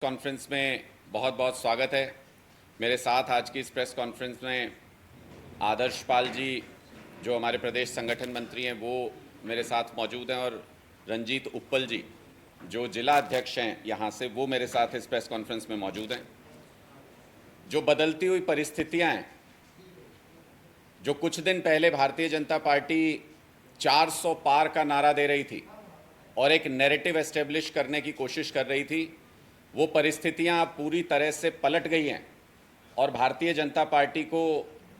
Conference में बहुत बहुत स्वागत है। मेरे साथ आज की इस प्रेस कॉन्फ्रेंस में आदर्श पाल जी जो हमारे प्रदेश संगठन मंत्री हैं वो मेरे साथ मौजूद हैं, और रंजीत उप्पल जी जो जिला अध्यक्ष हैं यहाँ से, वो मेरे साथ इस प्रेस कॉन्फ्रेंस में मौजूद हैं। जो बदलती हुई परिस्थितियाँ हैं, जो कुछ दिन पहले भारतीय जनता पार्टी 400 पार का नारा दे रही थी और एक नैरेटिव एस्टेब्लिश करने की कोशिश कर रही थी, वो परिस्थितियां अब पूरी तरह से पलट गई हैं और भारतीय जनता पार्टी को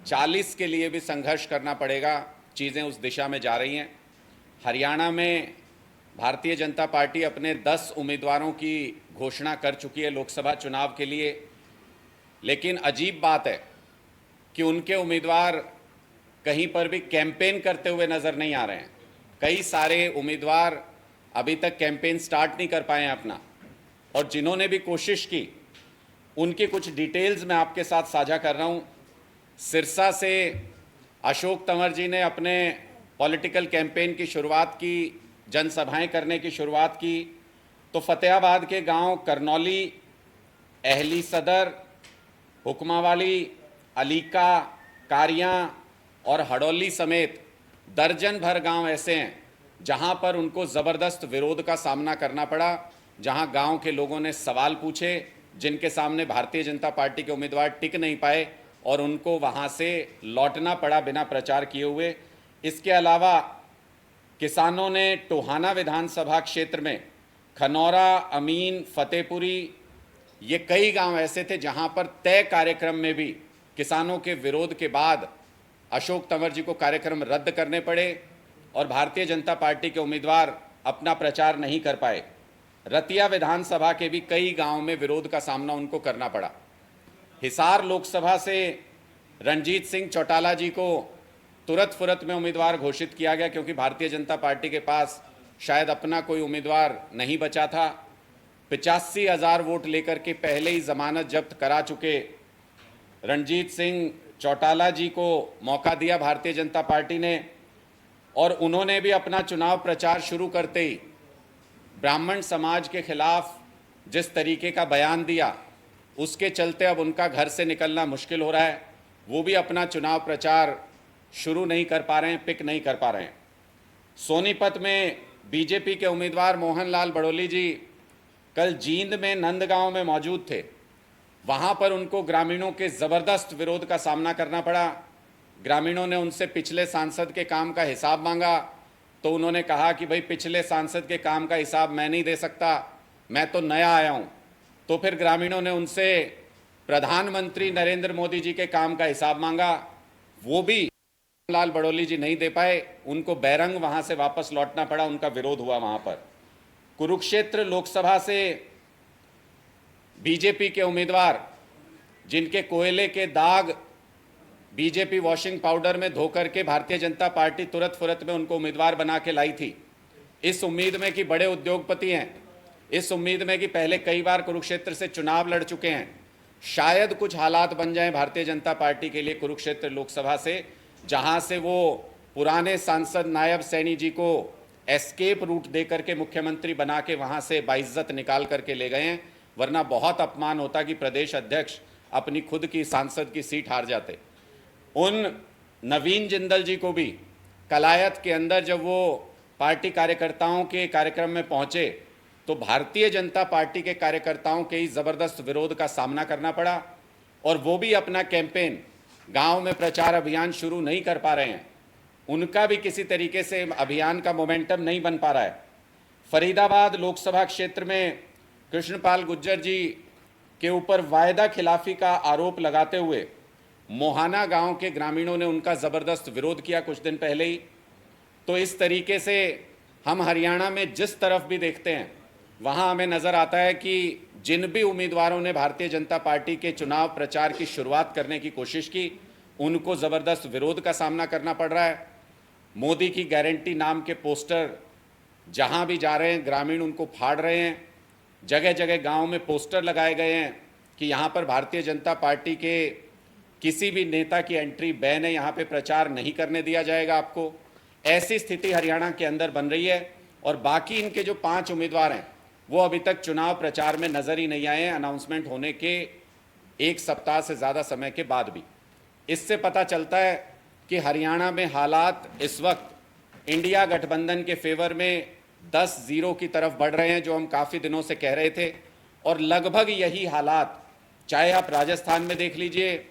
40 के लिए भी संघर्ष करना पड़ेगा। चीज़ें उस दिशा में जा रही हैं। हरियाणा में भारतीय जनता पार्टी अपने 10 उम्मीदवारों की घोषणा कर चुकी है लोकसभा चुनाव के लिए, लेकिन अजीब बात है कि उनके उम्मीदवार कहीं पर भी कैंपेन करते हुए नज़र नहीं आ रहे हैं। कई सारे उम्मीदवार अभी तक कैंपेन स्टार्ट नहीं कर पाए हैं अपना, और जिन्होंने भी कोशिश की उनकी कुछ डिटेल्स मैं आपके साथ साझा कर रहा हूं। सिरसा से अशोक तंवर जी ने अपने पॉलिटिकल कैंपेन की शुरुआत की, जनसभाएं करने की शुरुआत की, तो फतेहाबाद के गांव करनौली, अहली सदर, हुक्मावाली, अलीका, कारियां और हड़ौली समेत दर्जन भर गांव ऐसे हैं जहां पर उनको ज़बरदस्त विरोध का सामना करना पड़ा, जहां गांव के लोगों ने सवाल पूछे जिनके सामने भारतीय जनता पार्टी के उम्मीदवार टिक नहीं पाए और उनको वहां से लौटना पड़ा बिना प्रचार किए हुए। इसके अलावा किसानों ने टोहाना विधानसभा क्षेत्र में खनौरा, अमीन, फतेहपुरी, ये कई गांव ऐसे थे जहां पर तय कार्यक्रम में भी किसानों के विरोध के बाद अशोक तंवर जी को कार्यक्रम रद्द करने पड़े और भारतीय जनता पार्टी के उम्मीदवार अपना प्रचार नहीं कर पाए। रतिया विधानसभा के भी कई गांव में विरोध का सामना उनको करना पड़ा। हिसार लोकसभा से रणजीत सिंह चौटाला जी को तुरंत फुरत में उम्मीदवार घोषित किया गया, क्योंकि भारतीय जनता पार्टी के पास शायद अपना कोई उम्मीदवार नहीं बचा था। 85,000 वोट लेकर के पहले ही जमानत जब्त करा चुके रणजीत सिंह चौटाला जी को मौका दिया भारतीय जनता पार्टी ने, और उन्होंने भी अपना चुनाव प्रचार शुरू करते ही ब्राह्मण समाज के खिलाफ जिस तरीके का बयान दिया, उसके चलते अब उनका घर से निकलना मुश्किल हो रहा है। वो भी अपना चुनाव प्रचार शुरू नहीं कर पा रहे हैं, पिक नहीं कर पा रहे हैं। सोनीपत में बीजेपी के उम्मीदवार मोहन लाल बड़ोली जी कल जींद में नंदगांव में मौजूद थे। वहाँ पर उनको ग्रामीणों के ज़बरदस्त विरोध का सामना करना पड़ा। ग्रामीणों ने उनसे पिछले सांसद के काम का हिसाब मांगा, तो उन्होंने कहा कि भाई पिछले सांसद के काम का हिसाब मैं नहीं दे सकता, मैं तो नया आया हूँ। तो फिर ग्रामीणों ने उनसे प्रधानमंत्री नरेंद्र मोदी जी के काम का हिसाब मांगा, वो भी लाल बड़ोली जी नहीं दे पाए। उनको बैरंग वहाँ से वापस लौटना पड़ा, उनका विरोध हुआ वहाँ पर। कुरुक्षेत्र लोकसभा से बीजेपी के उम्मीदवार जिनके कोयले के दाग बीजेपी वॉशिंग पाउडर में धोकर के भारतीय जनता पार्टी तुरंत फुरत में उनको उम्मीदवार बना के लाई थी, इस उम्मीद में कि बड़े उद्योगपति हैं, इस उम्मीद में कि पहले कई बार कुरुक्षेत्र से चुनाव लड़ चुके हैं, शायद कुछ हालात बन जाएं भारतीय जनता पार्टी के लिए कुरुक्षेत्र लोकसभा से, जहां से वो पुराने सांसद नायब सैनी जी को एस्केप रूट दे करके मुख्यमंत्री बना के वहां से बाइज्जत निकाल करके ले गए हैं। वरना बहुत अपमान होता कि प्रदेश अध्यक्ष अपनी खुद की सांसद की सीट हार जाते। उन नवीन जिंदल जी को भी कलायत के अंदर जब वो पार्टी कार्यकर्ताओं के कार्यक्रम में पहुंचे, तो भारतीय जनता पार्टी के कार्यकर्ताओं के ही ज़बरदस्त विरोध का सामना करना पड़ा, और वो भी अपना कैंपेन, गांव में प्रचार अभियान शुरू नहीं कर पा रहे हैं। उनका भी किसी तरीके से अभियान का मोमेंटम नहीं बन पा रहा है। फरीदाबाद लोकसभा क्षेत्र में कृष्णपाल गुर्जर जी के ऊपर वायदा खिलाफी का आरोप लगाते हुए मोहाना गांव के ग्रामीणों ने उनका ज़बरदस्त विरोध किया कुछ दिन पहले ही। तो इस तरीके से हम हरियाणा में जिस तरफ भी देखते हैं वहां हमें नज़र आता है कि जिन भी उम्मीदवारों ने भारतीय जनता पार्टी के चुनाव प्रचार की शुरुआत करने की कोशिश की, उनको ज़बरदस्त विरोध का सामना करना पड़ रहा है। मोदी की गारंटी नाम के पोस्टर जहां भी जा रहे हैं ग्रामीण उनको फाड़ रहे हैं। जगह जगह गांव में पोस्टर लगाए गए हैं कि यहाँ पर भारतीय जनता पार्टी के किसी भी नेता की एंट्री बैन है, यहाँ पे प्रचार नहीं करने दिया जाएगा आपको। ऐसी स्थिति हरियाणा के अंदर बन रही है। और बाकी इनके जो 5 उम्मीदवार हैं वो अभी तक चुनाव प्रचार में नजर ही नहीं आए हैं, अनाउंसमेंट होने के एक सप्ताह से ज़्यादा समय के बाद भी। इससे पता चलता है कि हरियाणा में हालात इस वक्त इंडिया गठबंधन के फेवर में 10-0 की तरफ बढ़ रहे हैं, जो हम काफ़ी दिनों से कह रहे थे। और लगभग यही हालात चाहे आप राजस्थान में देख लीजिए,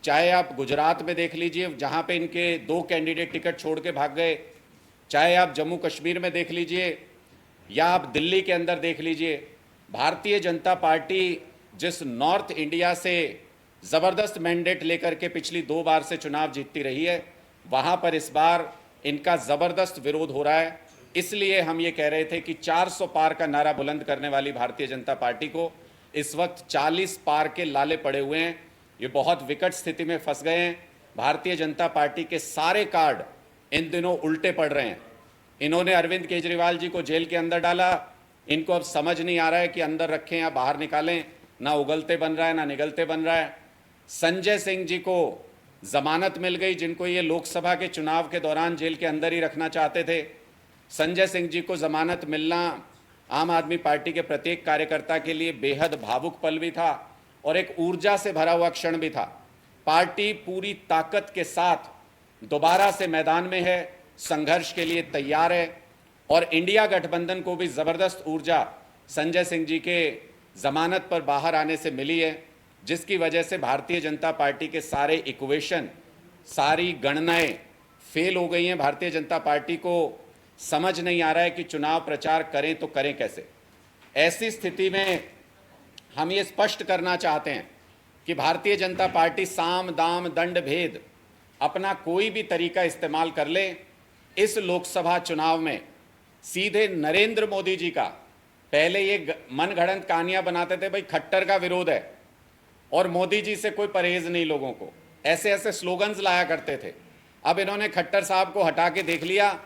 चाहे आप गुजरात में देख लीजिए जहां पे इनके 2 कैंडिडेट टिकट छोड़ के भाग गए, चाहे आप जम्मू कश्मीर में देख लीजिए या आप दिल्ली के अंदर देख लीजिए, भारतीय जनता पार्टी जिस नॉर्थ इंडिया से ज़बरदस्त मैंडेट लेकर के पिछली 2 बार से चुनाव जीतती रही है, वहाँ पर इस बार इनका ज़बरदस्त विरोध हो रहा है। इसलिए हम ये कह रहे थे कि 400 पार का नारा बुलंद करने वाली भारतीय जनता पार्टी को इस वक्त 40 पार के लाले पड़े हुए हैं। ये बहुत विकट स्थिति में फंस गए हैं। भारतीय जनता पार्टी के सारे कार्ड इन दिनों उल्टे पड़ रहे हैं। इन्होंने अरविंद केजरीवाल जी को जेल के अंदर डाला, इनको अब समझ नहीं आ रहा है कि अंदर रखें या बाहर निकालें, ना उगलते बन रहा है ना निगलते बन रहा है। संजय सिंह जी को जमानत मिल गई, जिनको ये लोकसभा के चुनाव के दौरान जेल के अंदर ही रखना चाहते थे। संजय सिंह जी को जमानत मिलना आम आदमी पार्टी के प्रत्येक कार्यकर्ता के लिए बेहद भावुक पल भी था और एक ऊर्जा से भरा हुआ क्षण भी था। पार्टी पूरी ताकत के साथ दोबारा से मैदान में है, संघर्ष के लिए तैयार है और इंडिया गठबंधन को भी ज़बरदस्त ऊर्जा संजय सिंह जी के जमानत पर बाहर आने से मिली है, जिसकी वजह से भारतीय जनता पार्टी के सारे इक्वेशन, सारी गणनाएं फेल हो गई हैं। भारतीय जनता पार्टी को समझ नहीं आ रहा है कि चुनाव प्रचार करें तो करें कैसे। ऐसी स्थिति में हम ये स्पष्ट करना चाहते हैं कि भारतीय जनता पार्टी साम दाम दंड भेद अपना कोई भी तरीका इस्तेमाल कर ले, इस लोकसभा चुनाव में सीधे नरेंद्र मोदी जी का, पहले ये मनगढ़ंत कहानियां बनाते थे भाई खट्टर का विरोध है और मोदी जी से कोई परहेज नहीं, लोगों को ऐसे ऐसे स्लोगन्स लाया करते थे। अब इन्होंने खट्टर साहब को हटा के देख लिया,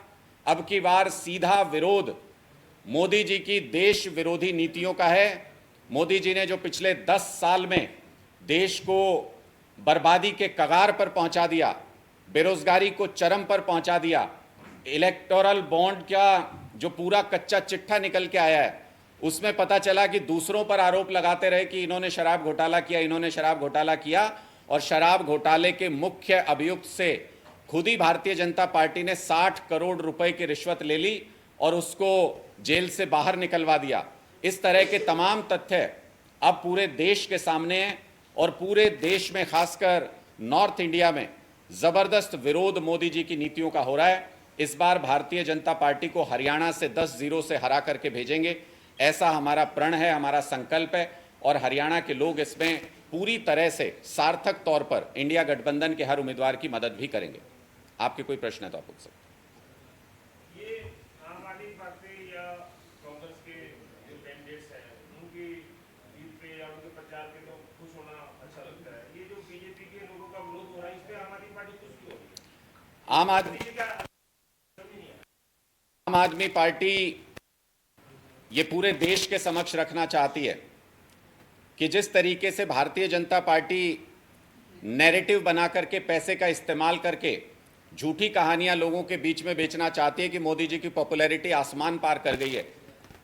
अब की बार सीधा विरोध मोदी जी की देश विरोधी नीतियों का है। मोदी जी ने जो पिछले 10 साल में देश को बर्बादी के कगार पर पहुंचा दिया, बेरोजगारी को चरम पर पहुंचा दिया, इलेक्टोरल बॉन्ड का जो पूरा कच्चा चिट्ठा निकल के आया है उसमें पता चला कि दूसरों पर आरोप लगाते रहे कि इन्होंने शराब घोटाला किया, इन्होंने शराब घोटाला किया, और शराब घोटाले के मुख्य अभियुक्त से खुद ही भारतीय जनता पार्टी ने 60 करोड़ रुपए की रिश्वत ले ली और उसको जेल से बाहर निकलवा दिया। इस तरह के तमाम तथ्य अब पूरे देश के सामने हैं और पूरे देश में खासकर नॉर्थ इंडिया में ज़बरदस्त विरोध मोदी जी की नीतियों का हो रहा है। इस बार भारतीय जनता पार्टी को हरियाणा से 10-0 से हरा करके भेजेंगे, ऐसा हमारा प्रण है, हमारा संकल्प है और हरियाणा के लोग इसमें पूरी तरह से सार्थक तौर पर इंडिया गठबंधन के हर उम्मीदवार की मदद भी करेंगे। आपके कोई प्रश्न है तो आप पूछ सकते हैं। ये आम आदमी पार्टी या कांग्रेस के जो कैंडिडेट्स हैं उनकी जीत पे या उनके प्रचार पे तो खुश होना अच्छा लगता है, ये जो बीजेपी के लोगों का विरोध हो रहा है इस पे आम आदमी पार्टी खुश क्यों हो रही है? आम आदमी पार्टी ये पूरे देश के समक्ष रखना चाहती है कि जिस तरीके से भारतीय जनता पार्टी नैरेटिव बना करके, पैसे का इस्तेमाल करके झूठी कहानियां लोगों के बीच में बेचना चाहती है कि मोदी जी की पॉपुलैरिटी आसमान पार कर गई है,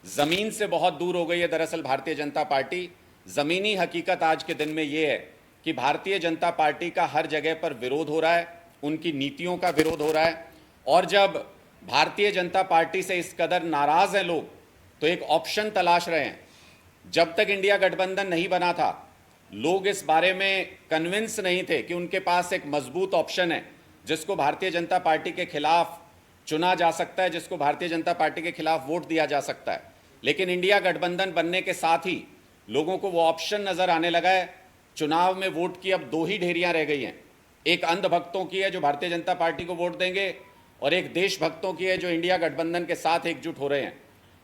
ज़मीन से बहुत दूर हो गई है। दरअसल भारतीय जनता पार्टी, ज़मीनी हकीकत आज के दिन में ये है कि भारतीय जनता पार्टी का हर जगह पर विरोध हो रहा है, उनकी नीतियों का विरोध हो रहा है। और जब भारतीय जनता पार्टी से इस कदर नाराज़ हैं लोग तो एक ऑप्शन तलाश रहे हैं। जब तक इंडिया गठबंधन नहीं बना था, लोग इस बारे में कन्विंस नहीं थे कि उनके पास एक मजबूत ऑप्शन है जिसको भारतीय जनता पार्टी के खिलाफ चुना जा सकता है, जिसको भारतीय जनता पार्टी के खिलाफ वोट दिया जा सकता है। लेकिन इंडिया गठबंधन बनने के साथ ही लोगों को वो ऑप्शन नजर आने लगा है। चुनाव में वोट की अब 2 ही ढेरियां रह गई हैं, एक अंधभक्तों की है जो भारतीय जनता पार्टी को वोट देंगे और एक देशभक्तों की है जो इंडिया गठबंधन के साथ एकजुट हो रहे हैं।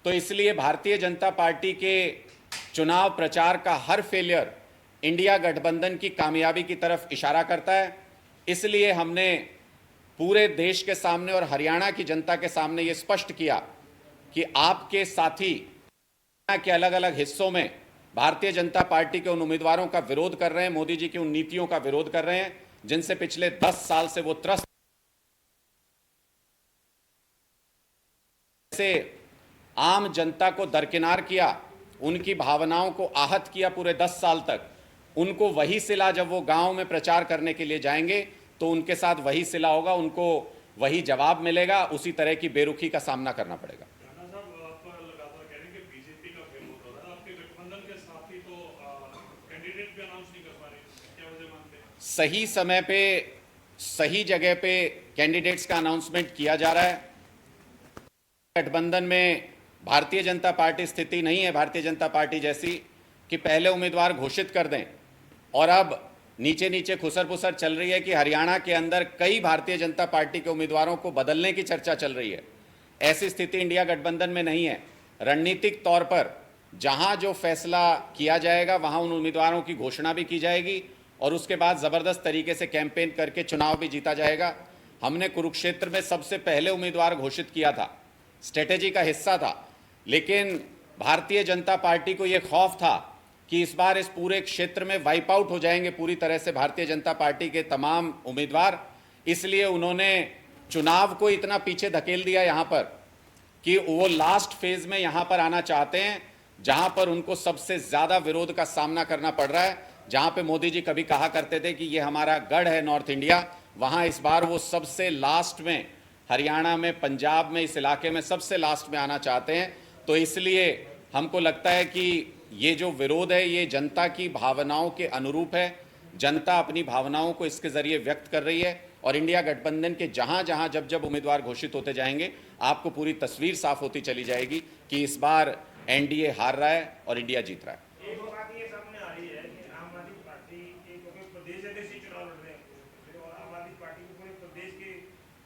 तो इसलिए भारतीय जनता पार्टी के चुनाव प्रचार का हर फेलियर इंडिया गठबंधन की कामयाबी की तरफ इशारा करता है। इसलिए हमने पूरे देश के सामने और हरियाणा की जनता के सामने ये स्पष्ट किया कि आपके साथी के अलग अलग हिस्सों में भारतीय जनता पार्टी के उन उम्मीदवारों का विरोध कर रहे हैं, मोदी जी की उन नीतियों का विरोध कर रहे हैं जिनसे पिछले 10 साल से वो त्रस्त से आम जनता को दरकिनार किया उनकी भावनाओं को आहत किया पूरे 10 साल तक, उनको वही सिला जब वो गांव में प्रचार करने के लिए जाएंगे तो उनके साथ वही सिला होगा, उनको वही जवाब मिलेगा, उसी तरह की बेरुखी का सामना करना पड़ेगा। राणा साहब, आप लगातार कह रहे हैं कि बीजेपी का फेल हो रहा है, आपके गठबंधन के साथी तो कैंडिडेट भी अनाउंस नहीं कर पा रहे, क्या वजह मानते हैं? सही समय पे सही जगह पे कैंडिडेट्स का अनाउंसमेंट किया जा रहा है। गठबंधन में भारतीय जनता पार्टी स्थिति नहीं है भारतीय जनता पार्टी जैसी कि पहले उम्मीदवार घोषित कर दें और अब नीचे नीचे खुसर पुसर चल रही है कि हरियाणा के अंदर कई भारतीय जनता पार्टी के उम्मीदवारों को बदलने की चर्चा चल रही है। ऐसी स्थिति इंडिया गठबंधन में नहीं है। रणनीतिक तौर पर जहां जो फैसला किया जाएगा वहां उन उम्मीदवारों की घोषणा भी की जाएगी और उसके बाद ज़बरदस्त तरीके से कैंपेन करके चुनाव भी जीता जाएगा। हमने कुरुक्षेत्र में सबसे पहले उम्मीदवार घोषित किया था, स्ट्रेटेजी का हिस्सा था, लेकिन भारतीय जनता पार्टी को यह खौफ था कि इस बार इस पूरे क्षेत्र में वाइप आउट हो जाएंगे पूरी तरह से भारतीय जनता पार्टी के तमाम उम्मीदवार। इसलिए उन्होंने चुनाव को इतना पीछे धकेल दिया यहाँ पर कि वो लास्ट फेज में यहाँ पर आना चाहते हैं जहाँ पर उनको सबसे ज़्यादा विरोध का सामना करना पड़ रहा है। जहाँ पे मोदी जी कभी कहा करते थे कि ये हमारा गढ़ है नॉर्थ इंडिया, वहाँ इस बार वो सबसे लास्ट में, हरियाणा में, पंजाब में, इस इलाके में सबसे लास्ट में आना चाहते हैं। तो इसलिए हमको लगता है कि ये जो विरोध है ये जनता की भावनाओं के अनुरूप है। जनता अपनी भावनाओं को इसके ज़रिए व्यक्त कर रही है और इंडिया गठबंधन के जहाँ जहाँ जब जब उम्मीदवार घोषित होते जाएंगे आपको पूरी तस्वीर साफ होती चली जाएगी कि इस बार एनडीए हार रहा है और इंडिया जीत रहा है। एक बात ये सामने आ रही है कि आम आदमी पार्टी के, क्योंकि प्रदेश अध्यक्ष ही चुनाव लड़ रहे हैं और आम आदमी पार्टी के पूरे प्रदेश के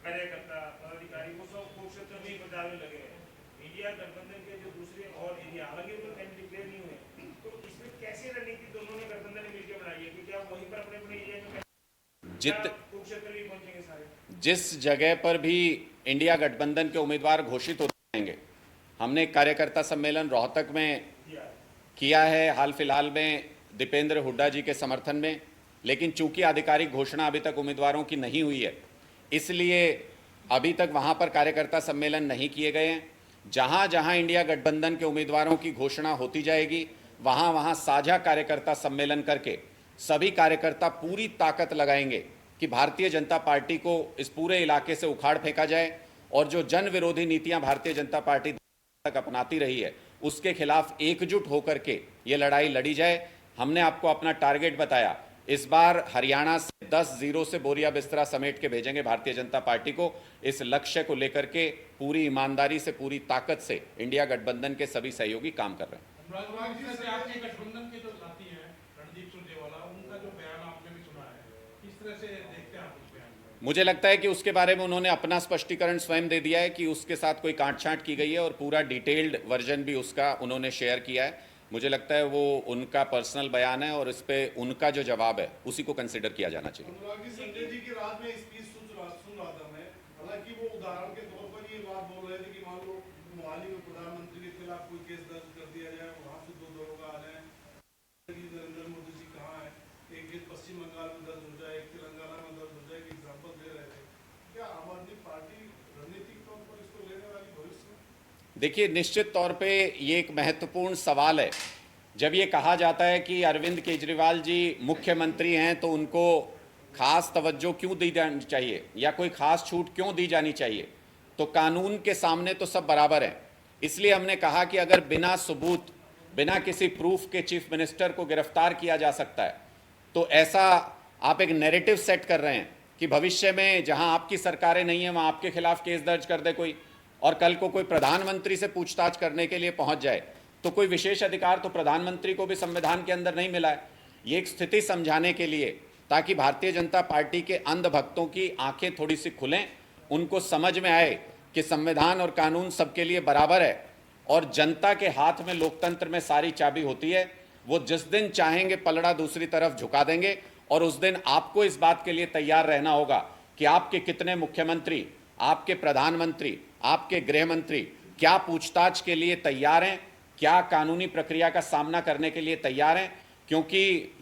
कार्यकर्ता पदाधिकारी वो सब कुरुक्षेत्र में प्रचार में लगे हैं। इंडिया गठबंधन के जो दूसरे और एरिया, हालांकि वो कैंडिडेट डिक्लेयर नहीं हुए, तो इसमें कैसी रणनीति दोनों ने गठबंधन ने मिलकर बनाई है कि क्या वहीं पर अपने अपने एरिया में कुरुक्षेत्र भी पहुंचेंगे सारे? जिस जगह पर भी इंडिया गठबंधन के उम्मीदवार घोषित होते जाएंगे, हमने एक कार्यकर्ता सम्मेलन रोहतक में किया है हाल फिलहाल में दीपेंद्र हुड्डा जी के समर्थन में, लेकिन चूंकि आधिकारिक घोषणा अभी तक उम्मीदवारों की नहीं हुई है इसलिए अभी तक वहां पर कार्यकर्ता सम्मेलन नहीं किए गए हैं। जहां जहां इंडिया गठबंधन के उम्मीदवारों की घोषणा होती जाएगी वहां वहां साझा कार्यकर्ता सम्मेलन करके सभी कार्यकर्ता पूरी ताकत लगाएंगे कि भारतीय जनता पार्टी को इस पूरे इलाके से उखाड़ फेंका जाए और जो जन विरोधी नीतियां भारतीय जनता पार्टी तक अपनाती रही है उसके खिलाफ एकजुट होकर के ये लड़ाई लड़ी जाए। हमने आपको अपना टारगेट बताया, इस बार हरियाणा से 10-0 से बोरिया बिस्तरा समेट के भेजेंगे भारतीय जनता पार्टी को। इस लक्ष्य को लेकर के पूरी ईमानदारी से, पूरी ताकत से इंडिया गठबंधन के सभी सहयोगी काम कर रहे हैं। आपके गठबंधन के जो साथी हैं रणदीप सुरजेवाला, उनका जो बयान आपने भी सुना है, किस तरह से देखते हैं आप उस बयान को? मुझे लगता है कि उसके बारे में उन्होंने अपना स्पष्टीकरण स्वयं दे दिया है कि उसके साथ कोई कांट-छांट की गई है और पूरा डिटेल्ड वर्जन भी उसका उन्होंने शेयर किया है। मुझे लगता है वो उनका पर्सनल बयान है और इस पे उनका जो जवाब है उसी को कंसिडर किया जाना चाहिए। संजय जी की रात में स्पीच सुन रहा था मैं, हालांकि वो उदाहरण के तौर पर ये बात बोल रहे थे कि मान लो मोहाली में प्रधानमंत्री के खिलाफ कोई केस दर्ज कर दिया जाए, वहाँ से 2 दरोगा आ जाए, नरेंद्र मोदी जी कहाँ है, एक केस पश्चिम बंगाल में दर्ज हो जाए, एक तेलंगाना में दर्ज हो जाए, एक एग्जाम्पल दे रहे थे। क्या आम आदमी पार्टी रणनीतिक तौर पर इसको लेने वाली भविष्य में? देखिए, निश्चित तौर पे ये एक महत्वपूर्ण सवाल है। जब ये कहा जाता है कि अरविंद केजरीवाल जी मुख्यमंत्री हैं तो उनको खास तवज्जो क्यों दी जानी चाहिए या कोई खास छूट क्यों दी जानी चाहिए, तो कानून के सामने तो सब बराबर हैं। इसलिए हमने कहा कि अगर बिना सबूत, बिना किसी प्रूफ के चीफ मिनिस्टर को गिरफ्तार किया जा सकता है तो ऐसा आप एक नैरेटिव सेट कर रहे हैं कि भविष्य में जहां आपकी सरकारें नहीं हैं वहां आपके खिलाफ केस दर्ज कर दे कोई, और कल को कोई प्रधानमंत्री से पूछताछ करने के लिए पहुंच जाए तो कोई विशेष अधिकार तो प्रधानमंत्री को भी संविधान के अंदर नहीं मिला है। ये एक स्थिति समझाने के लिए, ताकि भारतीय जनता पार्टी के अंध भक्तों की आंखें थोड़ी सी खुलें, उनको समझ में आए कि संविधान और कानून सबके लिए बराबर है और जनता के हाथ में लोकतंत्र में सारी चाबी होती है। वो जिस दिन चाहेंगे पलड़ा दूसरी तरफ झुका देंगे और उस दिन आपको इस बात के लिए तैयार रहना होगा कि आपके कितने मुख्यमंत्री, आपके प्रधानमंत्री, आपके गृह मंत्री क्या पूछताछ के लिए तैयार हैं, क्या कानूनी प्रक्रिया का सामना करने के लिए तैयार हैं। क्योंकि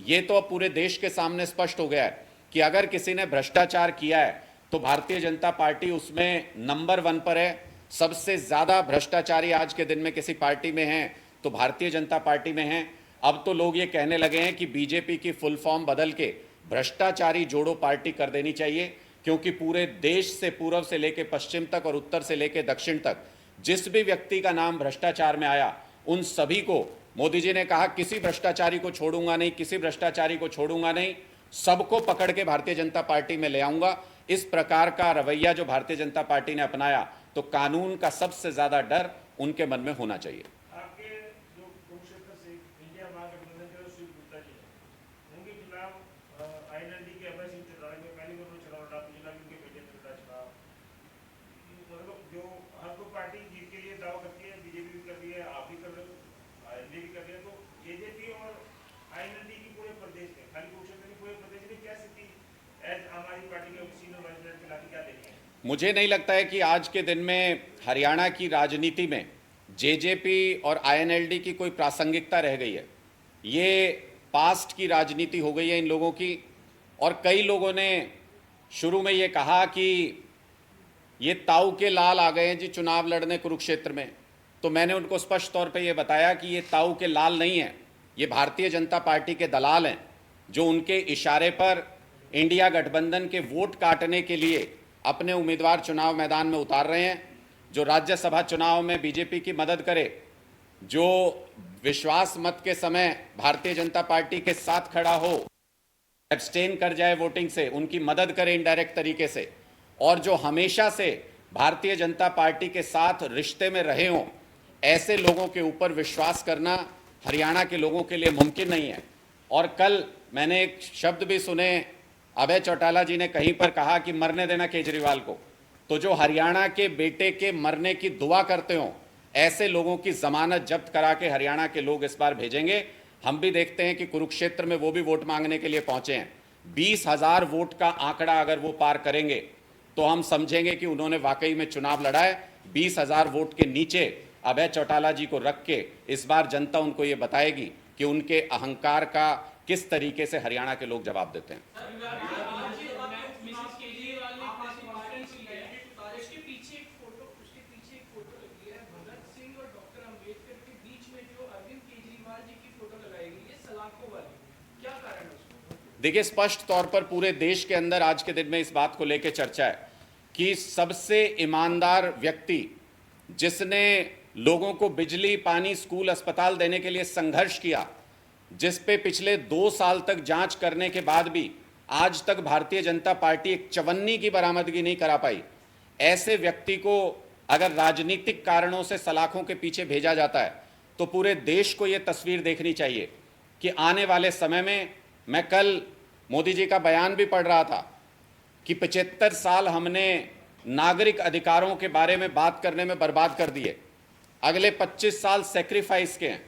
ये तो पूरे देश के सामने स्पष्ट हो गया है कि अगर किसी ने भ्रष्टाचार किया है तो भारतीय जनता पार्टी उसमें नंबर 1 पर है। सबसे ज़्यादा भ्रष्टाचारी आज के दिन में किसी पार्टी में हैं तो भारतीय जनता पार्टी में हैं। अब तो लोग ये कहने लगे हैं कि बीजेपी की फुल फॉर्म बदल के भ्रष्टाचारी जोड़ो पार्टी कर देनी चाहिए, क्योंकि पूरे देश से पूर्व से लेकर पश्चिम तक और उत्तर से लेकर दक्षिण तक जिस भी व्यक्ति का नाम भ्रष्टाचार में आया, उन सभी को मोदी जी ने कहा किसी भ्रष्टाचारी को छोड़ूंगा नहीं, किसी भ्रष्टाचारी को छोड़ूंगा नहीं, सबको पकड़ के भारतीय जनता पार्टी में ले आऊंगा। इस प्रकार का रवैया जो भारतीय जनता पार्टी ने अपनाया, तो कानून का सबसे ज्यादा डर उनके मन में होना चाहिए। आपके जो कुरुक्षेत्र से इंडिया महागठबंधन के श्री गुप्ता जी उनके खिलाफ आईएनएलडी के अभय सिंह चौटाला में पहली बार चुनाव लड़ा, पिछला भी उनके बेटे ने लड़ा चुनाव। मतलब जो हर कोई पार्टी जीत के लिए दावा करती है, बीजेपी भी कर रही है, आप भी कर रहे हो, आईएनएलडी भी कर रही है, तो बीजेपी और आईएनएलडी की पूरे प्रदेश में, खाली कुरुक्षेत्र की पूरे प्रदेश में क्या स्थिति एज आम आदमी पार्टी के सीनियर वाइस प्रेसिडेंट के लाठी क्या देंगे? मुझे नहीं लगता है कि आज के दिन में हरियाणा की राजनीति में जेजेपी और आईएनएलडी की कोई प्रासंगिकता रह गई है। ये पास्ट की राजनीति हो गई है इन लोगों की। और कई लोगों ने शुरू में ये कहा कि ये ताऊ के लाल आ गए हैं जी चुनाव लड़ने कुरुक्षेत्र में, तो मैंने उनको स्पष्ट तौर पे ये बताया कि ये ताऊ के लाल नहीं हैं, ये भारतीय जनता पार्टी के दलाल हैं, जो उनके इशारे पर इंडिया गठबंधन के वोट काटने के लिए अपने उम्मीदवार चुनाव मैदान में उतार रहे हैं। जो राज्यसभा चुनाव में बीजेपी की मदद करे, जो विश्वास मत के समय भारतीय जनता पार्टी के साथ खड़ा हो, एब्सटेन कर जाए वोटिंग से, उनकी मदद करे इनडायरेक्ट तरीके से, और जो हमेशा से भारतीय जनता पार्टी के साथ रिश्ते में रहे हों, ऐसे लोगों के ऊपर विश्वास करना हरियाणा के लोगों के लिए मुमकिन नहीं है। और कल मैंने एक शब्द भी सुने, अभय चौटाला जी ने कहीं पर कहा कि मरने देना केजरीवाल को। तो जो हरियाणा के बेटे के मरने की दुआ करते हो, ऐसे लोगों की जमानत जब्त करा के हरियाणा के लोग इस बार भेजेंगे। हम भी देखते हैं कि कुरुक्षेत्र में वो भी वोट मांगने के लिए पहुंचे हैं। 20,000 वोट का आंकड़ा अगर वो पार करेंगे तो हम समझेंगे कि उन्होंने वाकई में चुनाव लड़ा है। 20,000 वोट के नीचे अभय चौटाला जी को रख के इस बार जनता उनको ये बताएगी कि उनके अहंकार का किस तरीके से हरियाणा के लोग जवाब देते हैं। देखिए, स्पष्ट तौर पर पूरे देश के अंदर आज के दिन में इस बात को लेकर चर्चा है कि सबसे ईमानदार व्यक्ति जिसने लोगों को बिजली, पानी, स्कूल, अस्पताल देने के लिए संघर्ष किया, जिस पे पिछले 2 साल तक जांच करने के बाद भी आज तक भारतीय जनता पार्टी एक चवन्नी की बरामदगी नहीं करा पाई, ऐसे व्यक्ति को अगर राजनीतिक कारणों से सलाखों के पीछे भेजा जाता है, तो पूरे देश को यह तस्वीर देखनी चाहिए कि आने वाले समय में, मैं कल मोदी जी का बयान भी पढ़ रहा था कि 75 साल हमने नागरिक अधिकारों के बारे में बात करने में बर्बाद कर दिए, अगले 25 साल सेक्रीफाइस के हैं,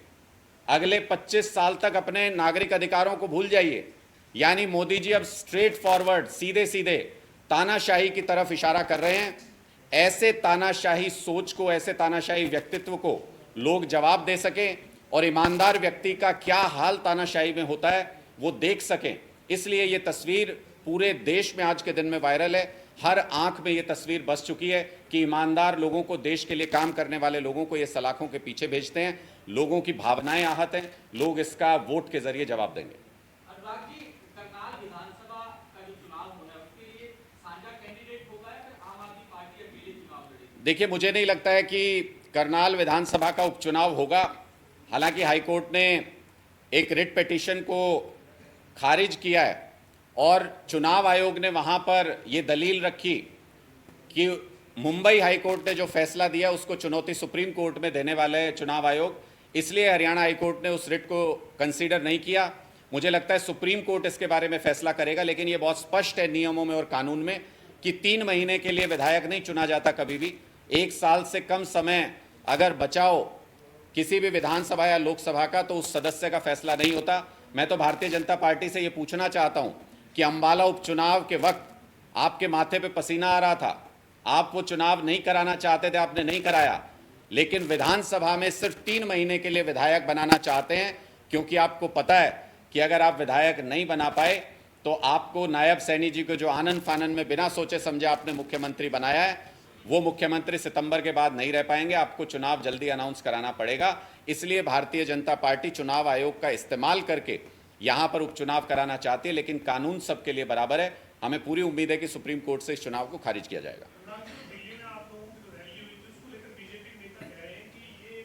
अगले 25 साल तक अपने नागरिक अधिकारों को भूल जाइए। यानी मोदी जी अब स्ट्रेट फॉरवर्ड, सीधे सीधे तानाशाही की तरफ इशारा कर रहे हैं। ऐसे तानाशाही सोच को, ऐसे तानाशाही व्यक्तित्व को लोग जवाब दे सकें और ईमानदार व्यक्ति का क्या हाल तानाशाही में होता है वो देख सकें। इसलिए ये तस्वीर पूरे देश में आज के दिन में वायरल है। हर आंख में ये तस्वीर बस चुकी है कि ईमानदार लोगों को, देश के लिए काम करने वाले लोगों को ये सलाखों के पीछे भेजते हैं। लोगों की भावनाएं आहत हैं, लोग इसका वोट के जरिए जवाब देंगे। करनाल विधानसभा का जो चुनाव होना है उसके लिए साझा कैंडिडेट होगा या फिर आम आदमी पार्टी अकेले चुनाव लड़ेगी? देखिए, मुझे नहीं लगता है कि करनाल विधानसभा का उपचुनाव होगा। हालांकि हाईकोर्ट ने एक रिट पिटीशन को खारिज किया है और चुनाव आयोग ने वहां पर यह दलील रखी कि मुंबई हाईकोर्ट ने जो फैसला दिया उसको चुनौती सुप्रीम कोर्ट में देने वाले है चुनाव आयोग, इसलिए हरियाणा हाईकोर्ट ने उस रिट को कंसीडर नहीं किया। मुझे लगता है सुप्रीम कोर्ट इसके बारे में फैसला करेगा, लेकिन यह बहुत स्पष्ट है नियमों में और कानून में कि 3 महीने के लिए विधायक नहीं चुना जाता कभी भी। 1 साल से कम समय अगर बचाओ किसी भी विधानसभा या लोकसभा का, तो उस सदस्य का फैसला नहीं होता। मैं तो भारतीय जनता पार्टी से ये पूछना चाहता हूं कि अंबाला उपचुनाव के वक्त आपके माथे पे पसीना आ रहा था, आप वो चुनाव नहीं कराना चाहते थे, आपने नहीं कराया, लेकिन विधानसभा में सिर्फ 3 महीने के लिए विधायक बनाना चाहते हैं, क्योंकि आपको पता है कि अगर आप विधायक नहीं बना पाए तो आपको नायब सैनी जी को, जो आनन फानन में बिना सोचे समझे आपने मुख्यमंत्री बनाया है, वो मुख्यमंत्री सितंबर के बाद नहीं रह पाएंगे। आपको चुनाव जल्दी अनाउंस कराना पड़ेगा। इसलिए भारतीय जनता पार्टी चुनाव आयोग का इस्तेमाल करके यहां पर उपचुनाव कराना चाहती है, लेकिन कानून सबके लिए बराबर है। हमें पूरी उम्मीद है कि सुप्रीम कोर्ट से इस चुनाव को खारिज किया जाएगा। दिल्ली में आप लोगों की जो रैली हुई थी उसको लेकर बीजेपी नेता कह रहे हैं कि ये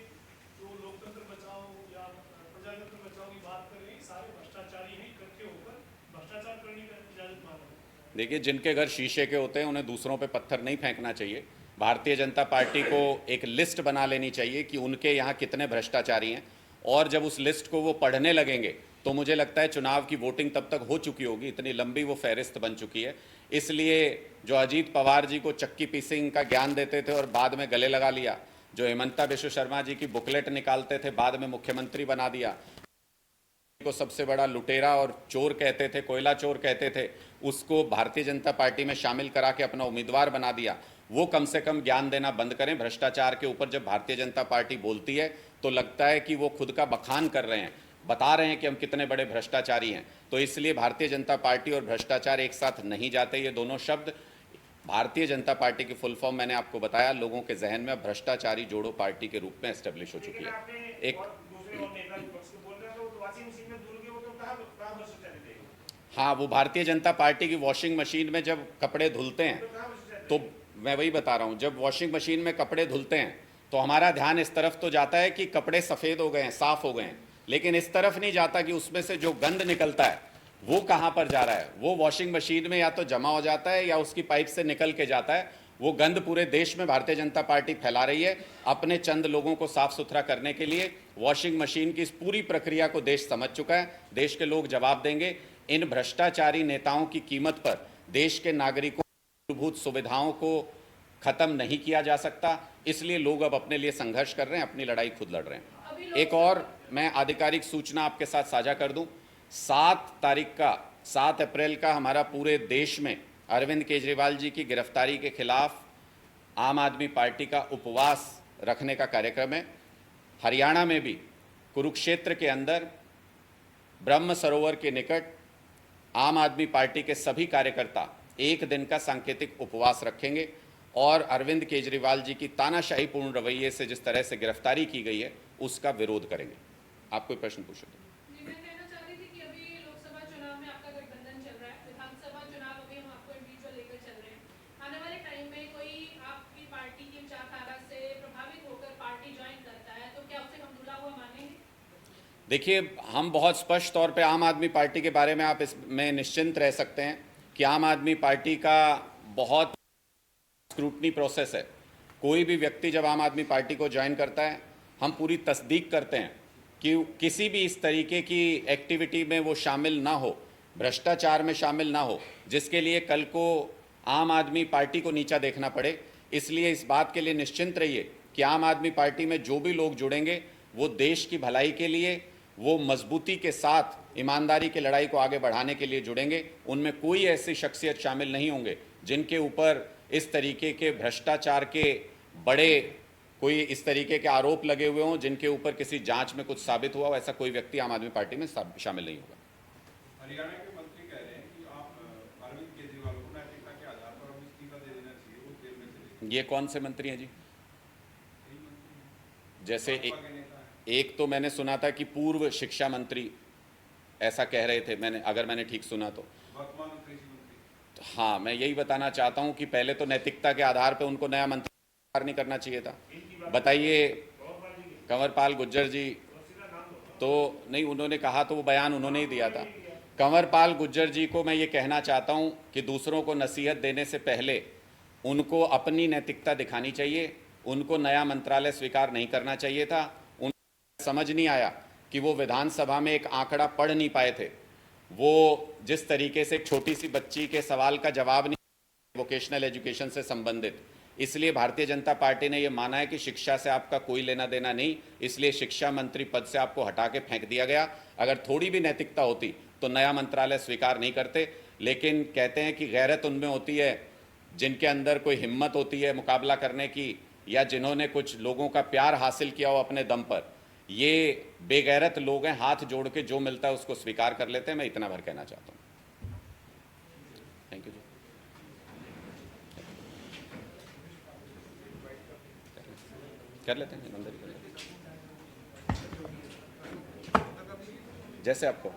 जो लोकतंत्र बचाओ या प्रजातंत्र बचाओ की बात कर रहे हैं, सारे भ्रष्टाचारी हैं, इकट्ठे होकर भ्रष्टाचार करने की इजाजत मांग रहे हैं। देखिए, जिनके घर शीशे के होते हैं उन्हें दूसरों पे पत्थर नहीं फेंकना चाहिए। भारतीय जनता पार्टी को एक लिस्ट बना लेनी चाहिए कि उनके यहाँ कितने भ्रष्टाचारी हैं, और जब उस लिस्ट को वो पढ़ने लगेंगे तो मुझे लगता है चुनाव की वोटिंग तब तक हो चुकी होगी, इतनी लंबी वो फहरिस्त बन चुकी है। इसलिए जो अजीत पवार जी को चक्की पीसिंग का ज्ञान देते थे और बाद में गले लगा लिया, जो हेमंता बिश्व शर्मा जी की बुकलेट निकालते थे बाद में मुख्यमंत्री बना दिया, को सबसे बड़ा लुटेरा और चोर कहते थे, कोयला चोर कहते थे, उसको भारतीय जनता पार्टी में शामिल करा के अपना उम्मीदवार बना दिया, वो कम से कम ज्ञान देना बंद करें। भ्रष्टाचार के ऊपर जब भारतीय जनता पार्टी बोलती है तो लगता है कि वो खुद का बखान कर रहे हैं, बता रहे हैं कि हम कितने बड़े भ्रष्टाचारी हैं। तो इसलिए भारतीय जनता पार्टी और भ्रष्टाचार एक साथ नहीं जाते। ये दोनों शब्द, भारतीय जनता पार्टी की फुल फॉर्म मैंने आपको बताया, लोगों के जहन में भ्रष्टाचारी जोड़ो पार्टी के रूप में एस्टेब्लिश हो चुकी है। एक हाँ, वो भारतीय जनता पार्टी की वॉशिंग मशीन में जब कपड़े धुलते हैं, तो मैं वही बता रहा हूँ, जब वॉशिंग मशीन में कपड़े धुलते हैं तो हमारा ध्यान इस तरफ तो जाता है कि कपड़े सफ़ेद हो गए हैं, साफ़ हो गए हैं, लेकिन इस तरफ नहीं जाता कि उसमें से जो गंद निकलता है वो कहाँ पर जा रहा है। वो वॉशिंग मशीन में या तो जमा हो जाता है या उसकी पाइप से निकल के जाता है। वो गंद पूरे देश में भारतीय जनता पार्टी फैला रही है अपने चंद लोगों को साफ सुथरा करने के लिए। वॉशिंग मशीन की इस पूरी प्रक्रिया को देश समझ चुका है, देश के लोग जवाब देंगे। इन भ्रष्टाचारी नेताओं की कीमत पर देश के नागरिकों की मूलभूत सुविधाओं को खत्म नहीं किया जा सकता, इसलिए लोग अब अपने लिए संघर्ष कर रहे हैं, अपनी लड़ाई खुद लड़ रहे हैं। एक और मैं आधिकारिक सूचना आपके साथ साझा कर दूं, 7 अप्रैल का हमारा पूरे देश में अरविंद केजरीवाल जी की गिरफ्तारी के खिलाफ आम आदमी पार्टी का उपवास रखने का कार्यक्रम है। हरियाणा में भी कुरुक्षेत्र के अंदर ब्रह्म सरोवर के निकट आम आदमी पार्टी के सभी कार्यकर्ता 1 दिन का सांकेतिक उपवास रखेंगे और अरविंद केजरीवाल जी की तानाशाहीपूर्ण रवैये से जिस तरह से गिरफ्तारी की गई है उसका विरोध करेंगे। आप कोई प्रश्न पूछो तो। मैं कहना चाह रही थी कि अभी लोकसभा चुनाव में आपका गठबंधन चल रहा है, विधानसभा चुनाव अभी हम आपको इंडिविजुअल लेकर चल रहे हैं। आने वाले टाइम में कोई आपकी पार्टी की विचारधारा से प्रभावित होकर पार्टी ज्वाइन करता है तो क्या उसे हम धुला हुआ मानेंगे? देखिए, हम बहुत स्पष्ट तौर पे आम आदमी पार्टी के बारे में आप इसमें निश्चिंत रह सकते हैं कि आम आदमी पार्टी का बहुत स्क्रूटनी प्रोसेस है। कोई भी व्यक्ति जब आम आदमी पार्टी को ज्वाइन करता है, हम पूरी तस्दीक करते हैं कि किसी भी इस तरीके की एक्टिविटी में वो शामिल ना हो, भ्रष्टाचार में शामिल ना हो, जिसके लिए कल को आम आदमी पार्टी को नीचा देखना पड़े। इसलिए इस बात के लिए निश्चिंत रहिए कि आम आदमी पार्टी में जो भी लोग जुड़ेंगे वो देश की भलाई के लिए, वो मजबूती के साथ ईमानदारी की लड़ाई को आगे बढ़ाने के लिए जुड़ेंगे। उनमें कोई ऐसी शख्सियत शामिल नहीं होंगे जिनके ऊपर इस तरीके के भ्रष्टाचार के बड़े कोई इस तरीके के आरोप लगे हुए हों, जिनके ऊपर किसी जांच में कुछ साबित हुआ हो। ऐसा कोई व्यक्ति आम आदमी पार्टी में शामिल नहीं होगा। हरियाणा के मंत्री कह रहे हैं कि आप अरविंद केजरीवाल को नैतिकता के आधार पर अब इस्तीफा दे देना चाहिए, वो जेल में चले। ये कौन से मंत्री हैं जी? जैसे नेता एक तो मैंने सुना था कि पूर्व शिक्षा मंत्री ऐसा कह रहे थे, अगर मैंने ठीक सुना तो। वर्तमान कृषि मंत्री। हाँ, मैं यही बताना चाहता हूँ कि पहले तो नैतिकता के आधार पर उनको नया मंत्री नहीं करना चाहिए था। बताइए, कंवरपाल गुज्जर जी तो नहीं, उन्होंने कहा तो वो बयान उन्होंने ही दिया था। कंवरपाल गुज्जर जी को मैं ये कहना चाहता हूँ कि दूसरों को नसीहत देने से पहले उनको अपनी नैतिकता दिखानी चाहिए। उनको नया मंत्रालय स्वीकार नहीं करना चाहिए था। उनको समझ नहीं आया कि वो विधानसभा में एक आंकड़ा पढ़ नहीं पाए थे। वो जिस तरीके से एक छोटी सी बच्ची के सवाल का जवाब नहीं, वोकेशनल एजुकेशन से संबंधित, इसलिए भारतीय जनता पार्टी ने ये माना है कि शिक्षा से आपका कोई लेना देना नहीं, इसलिए शिक्षा मंत्री पद से आपको हटा के फेंक दिया गया। अगर थोड़ी भी नैतिकता होती तो नया मंत्रालय स्वीकार नहीं करते। लेकिन कहते हैं कि गैरत उनमें होती है जिनके अंदर कोई हिम्मत होती है मुकाबला करने की, या जिन्होंने कुछ लोगों का प्यार हासिल किया हो अपने दम पर। ये बेगैरत लोग हैं, हाथ जोड़ के जो मिलता है उसको स्वीकार कर लेते हैं। मैं इतना भर कहना चाहता हूँ। थैंक यू जी। कर लेते हैं, अंदर ही कर लेते हैं। जैसे आपको